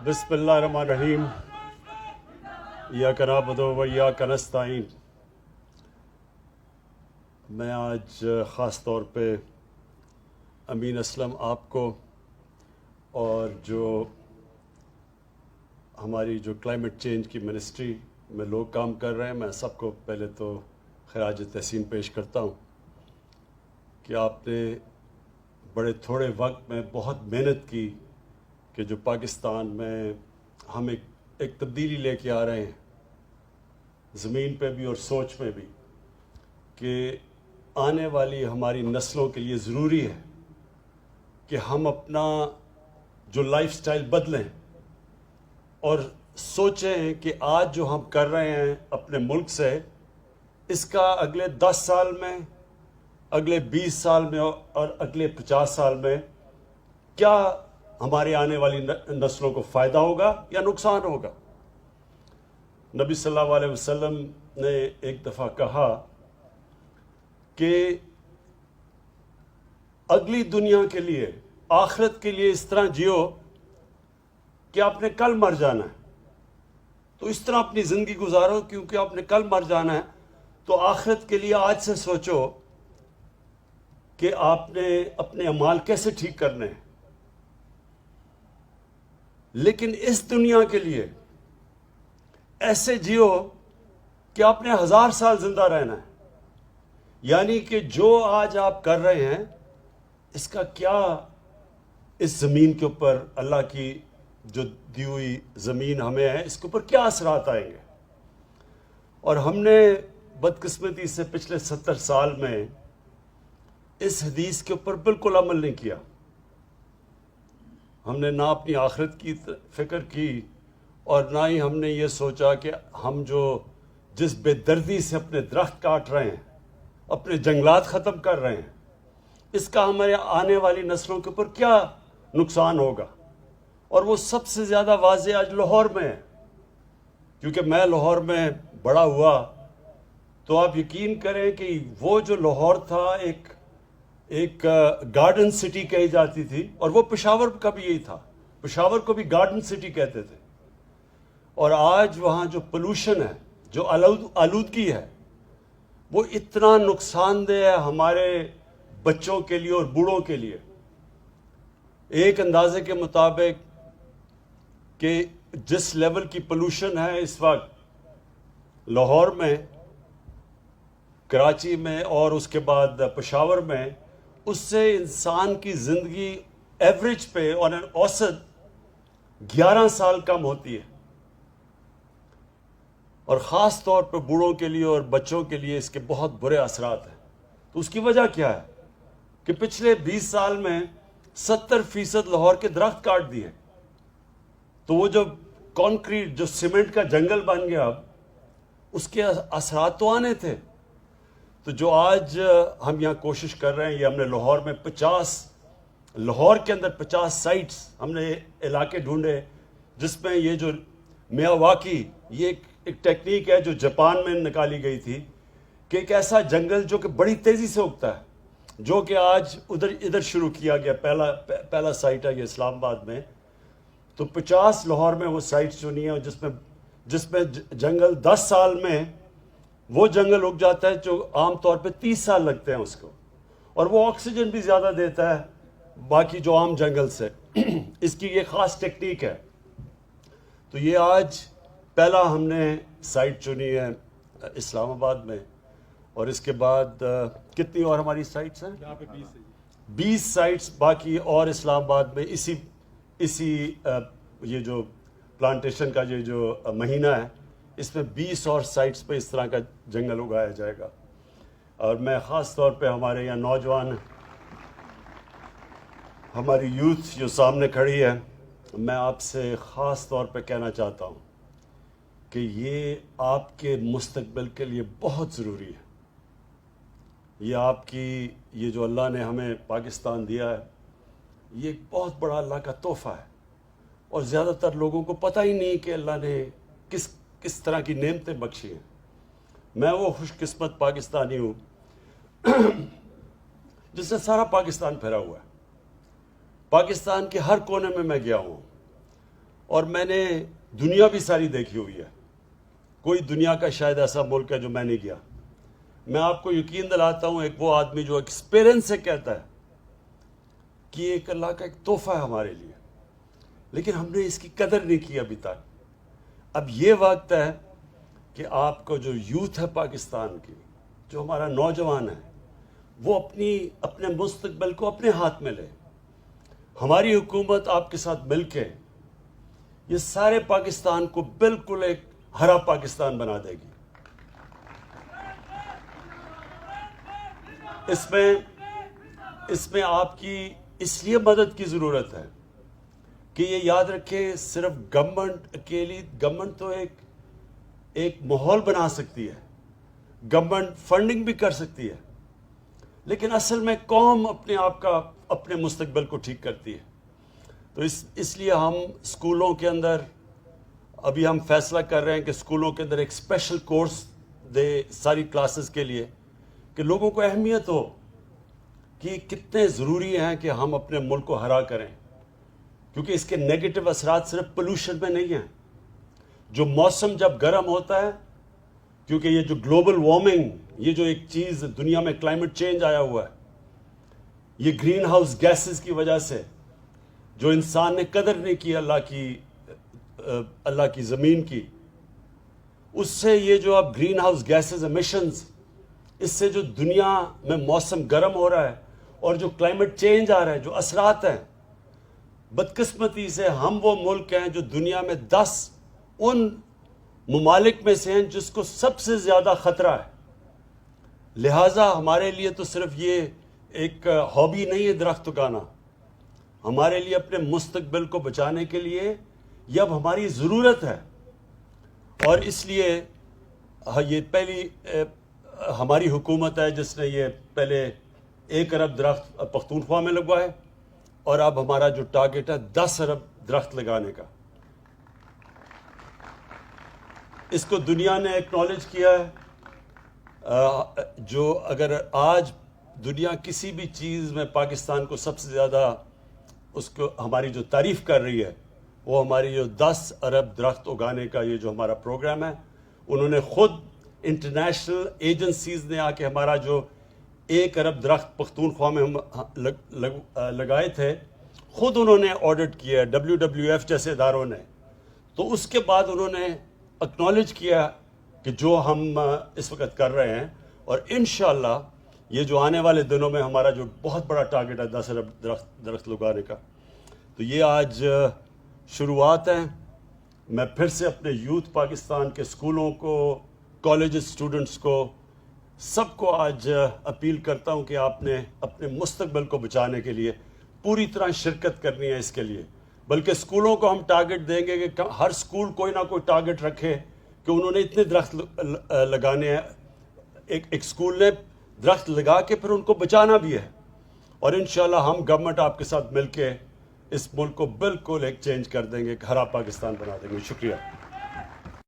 بسم اللہ الرحمن الرحیم ایاک نعبد و ایاک نستعین۔ میں آج خاص طور پہ امین اسلم آپ کو اور جو ہماری جو کلائمیٹ چینج کی منسٹری میں لوگ کام کر رہے ہیں، میں سب کو پہلے تو خراج تحسین پیش کرتا ہوں کہ آپ نے بڑے تھوڑے وقت میں بہت محنت کی کہ جو پاکستان میں ہم ایک تبدیلی لے کے آ رہے ہیں زمین پہ بھی اور سوچ میں بھی، کہ آنے والی ہماری نسلوں کے لیے ضروری ہے کہ ہم اپنا جو لائف سٹائل بدلیں اور سوچیں کہ آج جو ہم کر رہے ہیں اپنے ملک سے، اس کا اگلے 10 سال میں، اگلے 20 سال میں اور اگلے 50 سال میں کیا ہمارے آنے والی نسلوں کو فائدہ ہوگا یا نقصان ہوگا۔ نبی صلی اللہ علیہ وسلم نے ایک دفعہ کہا کہ اگلی دنیا کے لیے، آخرت کے لیے اس طرح جیو کہ آپ نے کل مر جانا ہے، تو اس طرح اپنی زندگی گزارو کیونکہ آپ نے کل مر جانا ہے، تو آخرت کے لیے آج سے سوچو کہ آپ نے اپنے اعمال کیسے ٹھیک کرنے ہیں۔ لیکن اس دنیا کے لیے ایسے جیو کہ آپ نے 1000 سال زندہ رہنا ہے، یعنی کہ جو آج آپ کر رہے ہیں اس کا کیا اس زمین کے اوپر، اللہ کی جو دی ہوئی زمین ہمیں ہے، اس کے اوپر کیا اثرات آئیں گے۔ اور ہم نے بدقسمتی سے پچھلے 70 سال میں اس حدیث کے اوپر بالکل عمل نہیں کیا۔ ہم نے نہ اپنی آخرت کی فکر کی اور نہ ہی ہم نے یہ سوچا کہ ہم جس بے دردی سے اپنے درخت کاٹ رہے ہیں، اپنے جنگلات ختم کر رہے ہیں، اس کا ہمارے آنے والی نسلوں کے اوپر کیا نقصان ہوگا۔ اور وہ سب سے زیادہ واضح آج لاہور میں ہے، کیونکہ میں لاہور میں بڑا ہوا، تو آپ یقین کریں کہ وہ جو لاہور تھا ایک گارڈن سٹی کہی جاتی تھی، اور وہ پشاور کا بھی یہی تھا، پشاور کو بھی گارڈن سٹی کہتے تھے۔ اور آج وہاں جو پولوشن ہے، جو آلودگی ہے، وہ اتنا نقصان دہ ہے ہمارے بچوں کے لیے اور بوڑھوں کے لیے۔ ایک اندازے کے مطابق کہ جس لیول کی پولوشن ہے اس وقت لاہور میں، کراچی میں اور اس کے بعد پشاور میں، اس سے انسان کی زندگی ایوریج پہ اور اوسط 11 سال کم ہوتی ہے، اور خاص طور پہ بوڑھوں کے لیے اور بچوں کے لیے اس کے بہت برے اثرات ہیں۔ تو اس کی وجہ کیا ہے کہ پچھلے 20 سال میں 70% لاہور کے درخت کاٹ دیے، تو وہ جو کانکریٹ، جو سیمنٹ کا جنگل بن گیا، اب اس کے اثرات تو آنے تھے۔ تو جو آج ہم یہاں کوشش کر رہے ہیں، یہ ہم نے لاہور کے اندر 50 سائٹس ہم نے علاقے ڈھونڈے، جس میں یہ جو میاواکی، یہ ایک ٹیکنیک ہے جو جاپان میں نکالی گئی تھی، کہ ایک ایسا جنگل جو کہ بڑی تیزی سے اگتا ہے، جو کہ آج ادھر شروع کیا گیا، پہلا سائٹ ہے یہ اسلام آباد میں۔ تو 50 لاہور میں وہ سائٹس چنی ہیں، جس میں جنگل 10 سال میں وہ جنگل اگ جاتا ہے جو عام طور پہ 30 سال لگتے ہیں اس کو، اور وہ آکسیجن بھی زیادہ دیتا ہے باقی جو عام جنگل سے۔ اس کی یہ خاص ٹیکنیک ہے۔ تو یہ آج پہلا ہم نے سائٹ چنی ہے اسلام آباد میں، اور اس کے بعد کتنی اور ہماری سائٹس ہیں؟ 20 سائٹس باقی اور اسلام آباد میں اسی یہ جو پلانٹیشن کا یہ جو مہینہ ہے، اس میں 20 اور سائٹس پہ اس طرح کا جنگل اگایا جائے گا۔ اور میں خاص طور پہ ہمارے یہاں نوجوان، ہماری یوتھ جو سامنے کھڑی ہے، میں آپ سے خاص طور پہ کہنا چاہتا ہوں کہ یہ آپ کے مستقبل کے لیے بہت ضروری ہے۔ یہ آپ کی، یہ جو اللہ نے ہمیں پاکستان دیا ہے، یہ ایک بہت بڑا اللہ کا تحفہ ہے، اور زیادہ تر لوگوں کو پتہ ہی نہیں کہ اللہ نے کس طرح کی نعمتیں بخشی ہیں۔ میں وہ خوش قسمت پاکستانی ہوں جس سے سارا پاکستان پھیرا ہوا ہے، پاکستان کے ہر کونے میں گیا ہوں، اور میں نے دنیا بھی ساری دیکھی ہوئی ہے. کوئی دنیا کا شاید ایسا ملک ہے جو میں نہیں گیا. میں آپ کو یقین دلاتا ہوں، ایک وہ آدمی جو ایکسپیرینس سے کہتا ہے کہ یہ ایک اللہ کا ایک تحفہ ہے ہمارے لیے، لیکن ہم نے اس کی قدر نہیں کی ابھی تک. اب یہ وقت ہے کہ آپ کو جو یوتھ ہے پاکستان کی، جو ہمارا نوجوان ہے، وہ اپنے مستقبل کو اپنے ہاتھ میں لے. ہماری حکومت آپ کے ساتھ مل کے یہ سارے پاکستان کو بالکل ایک ہرا پاکستان بنا دے گی. اس میں آپ کی اس لیے مدد کی ضرورت ہے کہ یہ یاد رکھیں، صرف گورنمنٹ اکیلی، گورنمنٹ تو ایک ماحول بنا سکتی ہے، گورنمنٹ فنڈنگ بھی کر سکتی ہے، لیکن اصل میں قوم اپنے مستقبل کو ٹھیک کرتی ہے. تو اس لیے ہم اسکولوں کے اندر ابھی ہم فیصلہ کر رہے ہیں کہ اسکولوں کے اندر ایک اسپیشل کورس دے ساری کلاسز کے لیے، کہ لوگوں کو اہمیت ہو کہ کتنے ضروری ہیں کہ ہم اپنے ملک کو ہرا کریں، کیونکہ اس کے نیگیٹو اثرات صرف پولوشن میں نہیں ہیں. جو موسم جب گرم ہوتا ہے، کیونکہ یہ جو گلوبل وارمنگ، یہ جو ایک چیز دنیا میں کلائمیٹ چینج آیا ہوا ہے، یہ گرین ہاؤس گیسز کی وجہ سے جو انسان نے قدر نہیں کی اللہ کی زمین کی، اس سے یہ جو اب گرین ہاؤس گیسز ایمیشنز، اس سے جو دنیا میں موسم گرم ہو رہا ہے اور جو کلائمیٹ چینج آ رہا ہے، جو اثرات ہیں، بدقسمتی سے ہم وہ ملک ہیں جو دنیا میں 10 ان ممالک میں سے ہیں جس کو سب سے زیادہ خطرہ ہے. لہٰذا ہمارے لیے تو صرف یہ ایک ہابی نہیں ہے درخت اگانا، ہمارے لیے اپنے مستقبل کو بچانے کے لیے یہ اب ہماری ضرورت ہے. اور اس لیے یہ پہلی ہماری حکومت ہے جس نے یہ پہلے 1 ارب درخت پختونخوا میں لگوائے، اور اب ہمارا جو ٹارگٹ ہے 10 ارب درخت لگانے کا. اس کو دنیا نے ایکنالج کیا ہے. جو اگر آج دنیا کسی بھی چیز میں پاکستان کو سب سے زیادہ اس کو ہماری جو تعریف کر رہی ہے، وہ ہماری جو 10 ارب درخت اگانے کا یہ جو ہمارا پروگرام ہے. انہوں نے خود انٹرنیشنل ایجنسیز نے آ کے ہمارا جو 1 ارب درخت پختونخوا میں ہم لگائے تھے، خود انہوں نے آڈٹ کیا، WWF جیسے اداروں نے. تو اس کے بعد انہوں نے اکنالج کیا کہ جو ہم اس وقت کر رہے ہیں، اور انشاءاللہ یہ جو آنے والے دنوں میں ہمارا جو بہت بڑا ٹارگٹ ہے 10 ارب درخت لگانے کا، تو یہ آج شروعات ہیں. میں پھر سے اپنے یوتھ پاکستان کے اسکولوں کو، کالج اسٹوڈنٹس کو، سب کو آج اپیل کرتا ہوں کہ آپ نے اپنے مستقبل کو بچانے کے لیے پوری طرح شرکت کرنی ہے اس کے لیے. بلکہ اسکولوں کو ہم ٹارگٹ دیں گے کہ ہر اسکول کوئی نہ کوئی ٹارگٹ رکھے کہ انہوں نے اتنے درخت لگانے ہیں. ایک اسکول نے درخت لگا کے پھر ان کو بچانا بھی ہے. اور انشاءاللہ ہم گورنمنٹ آپ کے ساتھ مل کے اس ملک کو بالکل ایک چینج کر دیں گے، ایک ہرا پاکستان بنا دیں گے. شکریہ.